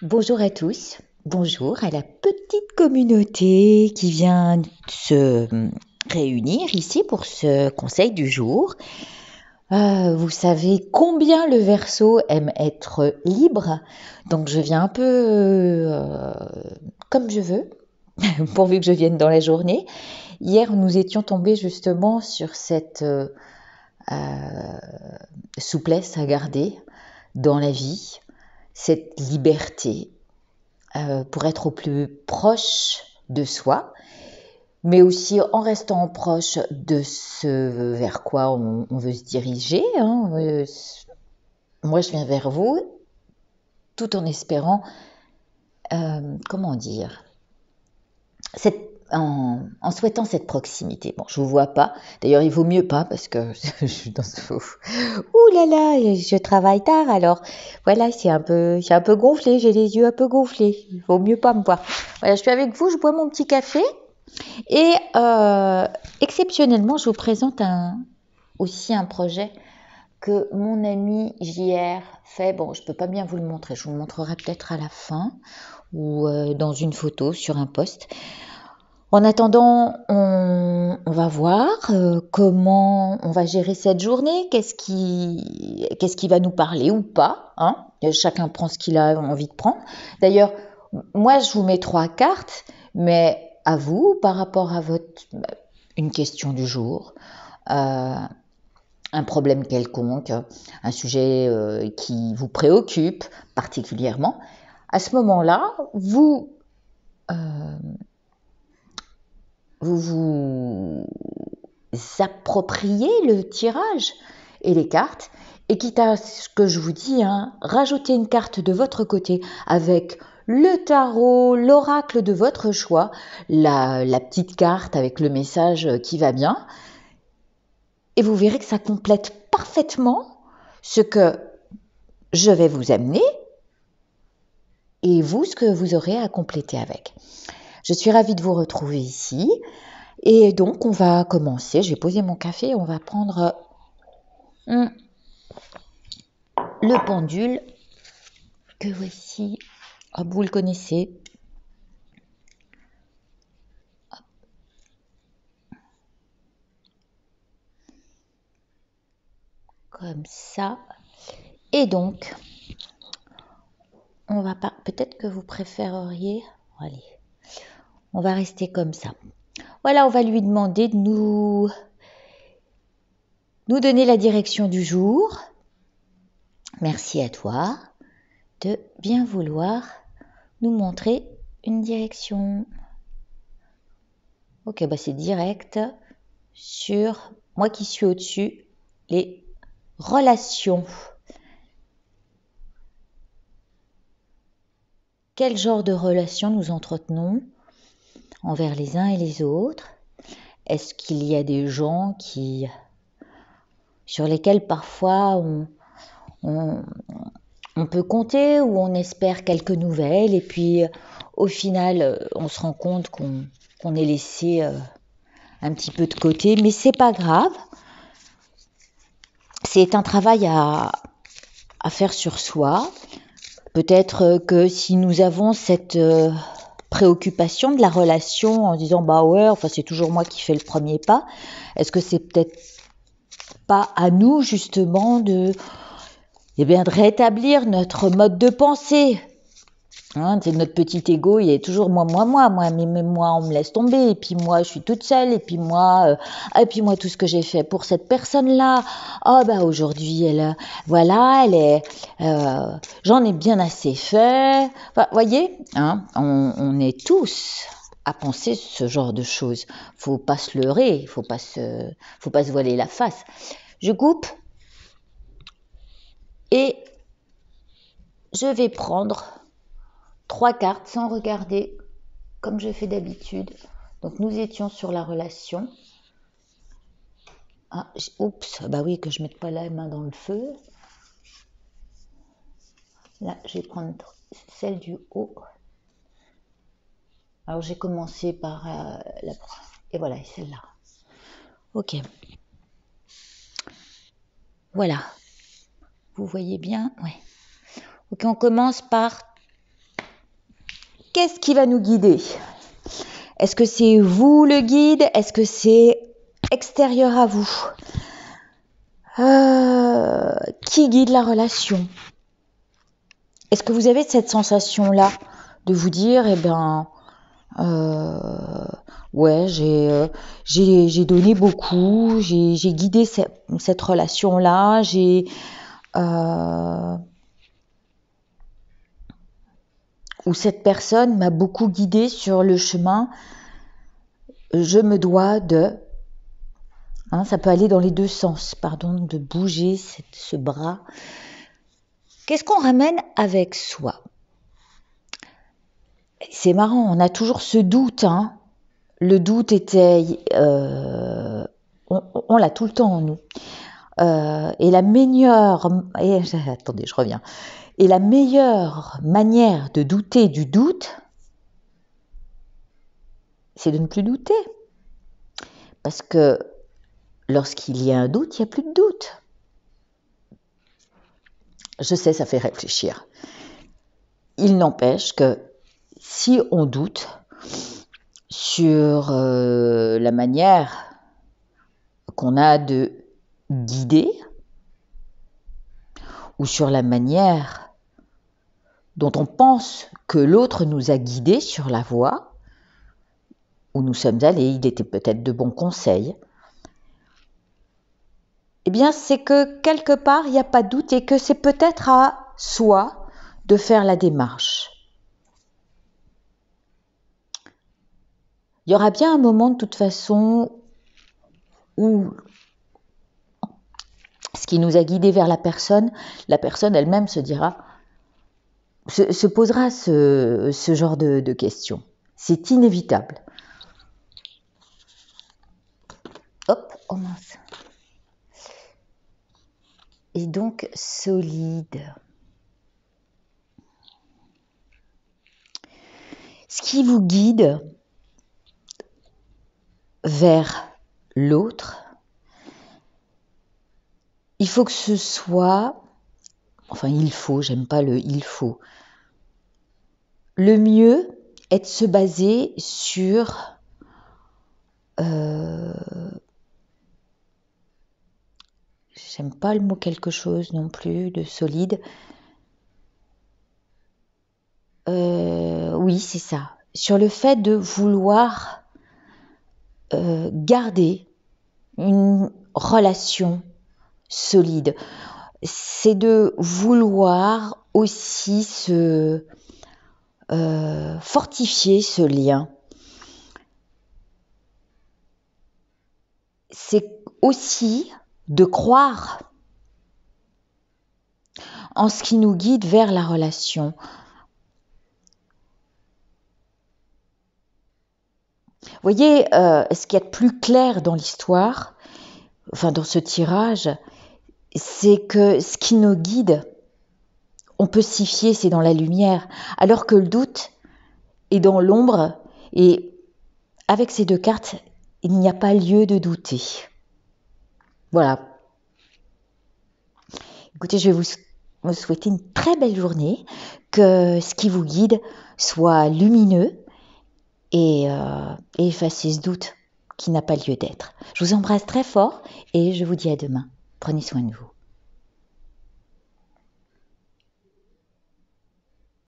Bonjour à tous, bonjour à la petite communauté qui vient se réunir ici pour ce conseil du jour. Vous savez combien le Verseau aime être libre, donc je viens un peu comme je veux, pourvu que je vienne dans la journée. Hier, nous étions tombés justement sur cette souplesse à garder dans la vie, cette liberté pour être au plus proche de soi, mais aussi en restant proche de ce vers quoi on veut se diriger. Moi, je viens vers vous tout en espérant, comment dire, en souhaitant cette proximité. Bon, je vous vois pas. D'ailleurs, il vaut mieux pas parce que je suis dans ce faux. Ouh là là, je travaille tard alors. Voilà, c'est un peu gonflé. J'ai les yeux un peu gonflés. Il vaut mieux pas me voir. Voilà, je suis avec vous. Je bois mon petit café et exceptionnellement, je vous présente aussi un projet que mon ami JR fait. Bon, je peux pas bien vous le montrer. Je vous le montrerai peut-être à la fin ou dans une photo sur un post. En attendant, on va voir comment on va gérer cette journée, qu'est-ce qui va nous parler ou pas. Chacun prend ce qu'il a envie de prendre. D'ailleurs, moi, je vous mets 3 cartes, mais à vous, par rapport à une question du jour, un problème quelconque, un sujet qui vous préoccupe particulièrement, à ce moment-là, euh, vous appropriez le tirage et les cartes, et quitte à ce que je vous dis, rajoutez une carte de votre côté avec le tarot, l'oracle de votre choix, la petite carte avec le message qui va bien, et vous verrez que ça complète parfaitement ce que je vais vous amener et vous, ce que vous aurez à compléter avec. Je suis ravie de vous retrouver ici. Et donc, on va commencer. Je vais poser mon café et on va prendre le pendule que voici. Hop, vous le connaissez. Comme ça. Et donc, on va pas. Peut-être que vous préféreriez. Allez, on va rester comme ça. Voilà, on va lui demander de nous donner la direction du jour. Merci à toi de bien vouloir nous montrer une direction. Ok, bah c'est direct sur moi qui suis au-dessus, les relations. Quel genre de relations nous entretenons envers les uns et les autres? Est-ce qu'il y a des gens sur lesquels parfois on peut compter ou on espère quelques nouvelles et puis au final on se rend compte qu'on est laissé un petit peu de côté, mais c'est pas grave. C'est un travail à faire sur soi. Peut-être que si nous avons cette préoccupation de la relation en disant bah ouais, enfin c'est toujours moi qui fais le premier pas, est-ce que c'est peut-être pas à nous justement de rétablir notre mode de pensée? C'est notre petit ego, il est toujours moi, mais moi on me laisse tomber, et puis moi je suis toute seule, et puis moi tout ce que j'ai fait pour cette personne-là, aujourd'hui elle est, j'en ai bien assez fait. Enfin, voyez, on est tous à penser ce genre de choses. Faut pas se leurrer, faut pas se voiler la face. Je coupe et je vais prendre 3 cartes sans regarder comme je fais d'habitude. Donc nous étions sur la relation. Bah oui, que je ne mette pas la main dans le feu. Là, je vais prendre celle du haut. Alors j'ai commencé par la première. Et voilà, celle-là. Ok. Voilà. Vous voyez bien? Ouais. Ok, on commence par Qu'est-ce qui va nous guider? Est-ce que c'est vous le guide? Est-ce que c'est extérieur à vous? Qui guide la relation? Est-ce que vous avez cette sensation-là de vous dire, ouais, j'ai donné beaucoup, j'ai guidé cette relation-là, ou cette personne m'a beaucoup guidé sur le chemin, je me dois de... ça peut aller dans les deux sens, pardon, de bouger ce bras. Qu'est-ce qu'on ramène avec soi? C'est marrant, on a toujours ce doute. Le doute était... on l'a tout le temps en nous. Et la meilleure... attendez, je reviens. Et la meilleure manière de douter du doute, c'est de ne plus douter. Parce que lorsqu'il y a un doute, il n'y a plus de doute. Je sais, ça fait réfléchir. Il n'empêche que si on doute sur la manière qu'on a de guider, ou sur la manière dont on pense que l'autre nous a guidés sur la voie où nous sommes allés, il était peut-être de bons conseils, eh bien c'est que quelque part il n'y a pas de doute et que c'est peut-être à soi de faire la démarche. Il y aura bien un moment de toute façon où ce qui nous a guidés vers la personne elle-même se dira, se posera ce genre de questions. C'est inévitable. Hop, oh mince. Et donc solide. Ce qui vous guide vers l'autre, il faut que ce soit, j'aime pas le il faut. Le mieux est de se baser sur j'aime pas le mot quelque chose non plus, de solide. Oui, c'est ça. Sur le fait de vouloir garder une relation solide. C'est de vouloir aussi fortifier ce lien. C'est aussi de croire en ce qui nous guide vers la relation. Vous voyez, ce qu'il y a de plus clair dans l'histoire, dans ce tirage, c'est que ce qui nous guide, on peut s'y fier, c'est dans la lumière, alors que le doute est dans l'ombre, et avec ces deux cartes, il n'y a pas lieu de douter. Voilà. Écoutez, je vais vous souhaiter une très belle journée, que ce qui vous guide soit lumineux et effacer ce doute qui n'a pas lieu d'être. Je vous embrasse très fort et je vous dis à demain. Prenez soin de vous.